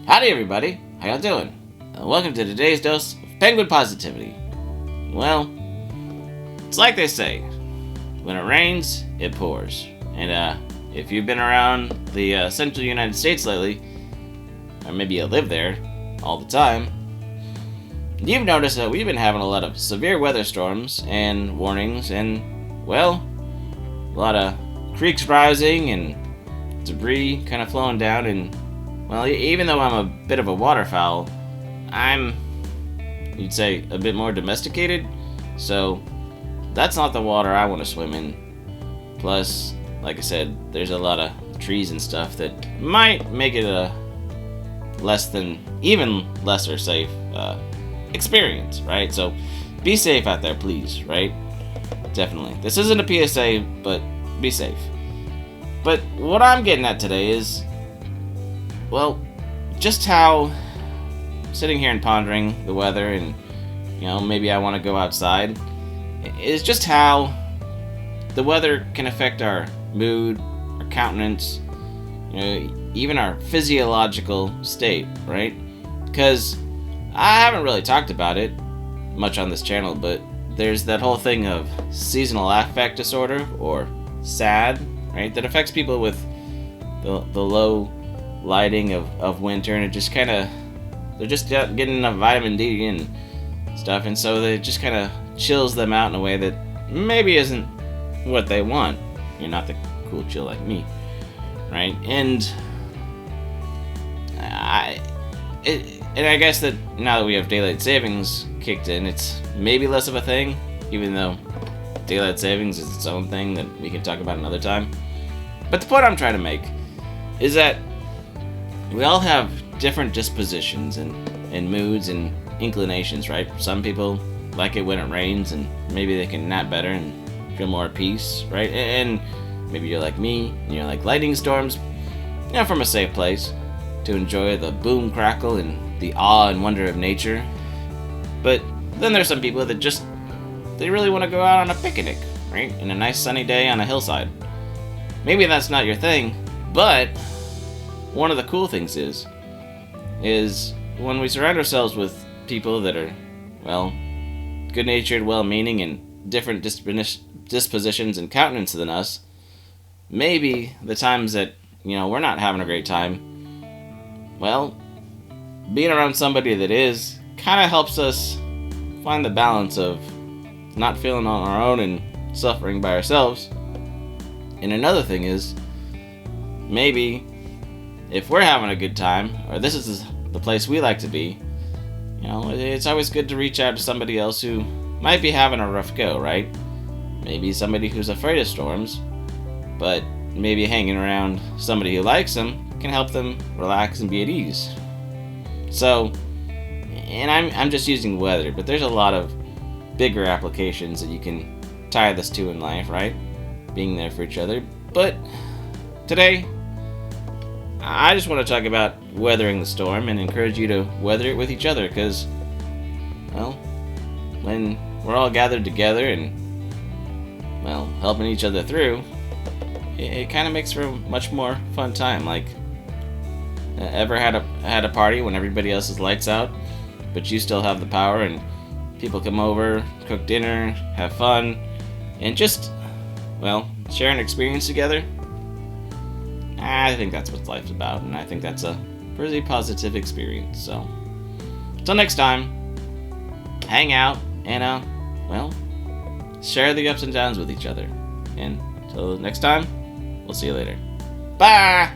Howdy everybody, how y'all doing? Welcome to today's dose of penguin positivity. Well, it's like they say, when it rains, it pours. And if you've been around the central United States lately, or maybe you live there all the time, you've noticed that we've been having a lot of severe weather storms and warnings and, well, a lot of creeks rising and debris kind of flowing down. And, well, even though I'm a bit of a waterfowl, I'm, you'd say, a bit more domesticated. So that's not the water I want to swim in. Plus, like I said, there's a lot of trees and stuff that might make it a even lesser safe experience, right? So be safe out there, please, right? Definitely. This isn't a PSA, but be safe. But what I'm getting at today is, well, just how sitting here and pondering the weather and, maybe I want to go outside, is just how the weather can affect our mood, our countenance, even our physiological state, right? Because I haven't really talked about it much on this channel, but there's that whole thing of seasonal affect disorder, or SAD, right? That affects people with the low lighting of winter, and it just kind of, they're just getting enough vitamin D and stuff, and so it just kind of chills them out in a way that maybe isn't what they want. You're not the cool chill like me, right? And I guess that now that we have daylight savings kicked in, it's maybe less of a thing, even though daylight savings is its own thing that we can talk about another time. But the point I'm trying to make is that we all have different dispositions and moods and inclinations, right? Some people like it when it rains, and maybe they can nap better and feel more at peace, right? And maybe you're like me, and you're like lightning storms, from a safe place to enjoy the boom crackle and the awe and wonder of nature. But then there's some people that they really want to go out on a picnic, right? In a nice sunny day on a hillside. Maybe that's not your thing, but one of the cool things is when we surround ourselves with people that are, well, good-natured, well-meaning, and different dispositions and countenance than us, maybe the times that, we're not having a great time, well, being around somebody that is kind of helps us find the balance of not feeling on our own and suffering by ourselves. And another thing is, maybe if we're having a good time, or this is the place we like to be, it's always good to reach out to somebody else who might be having a rough go, right? Maybe somebody who's afraid of storms, but maybe hanging around somebody who likes them can help them relax and be at ease. So, and I'm just using weather, but there's a lot of bigger applications that you can tie this to in life, right? Being there for each other. But today, I just want to talk about weathering the storm and encourage you to weather it with each other, because, well, when we're all gathered together and, well, helping each other through, it kind of makes for a much more fun time. Like, ever had a party when everybody else's lights out, but you still have the power, and people come over, cook dinner, have fun, and just, well, share an experience together? I think that's what life's about, and I think that's a pretty positive experience. So, until next time, hang out and, well, share the ups and downs with each other. And until next time, we'll see you later. Bye!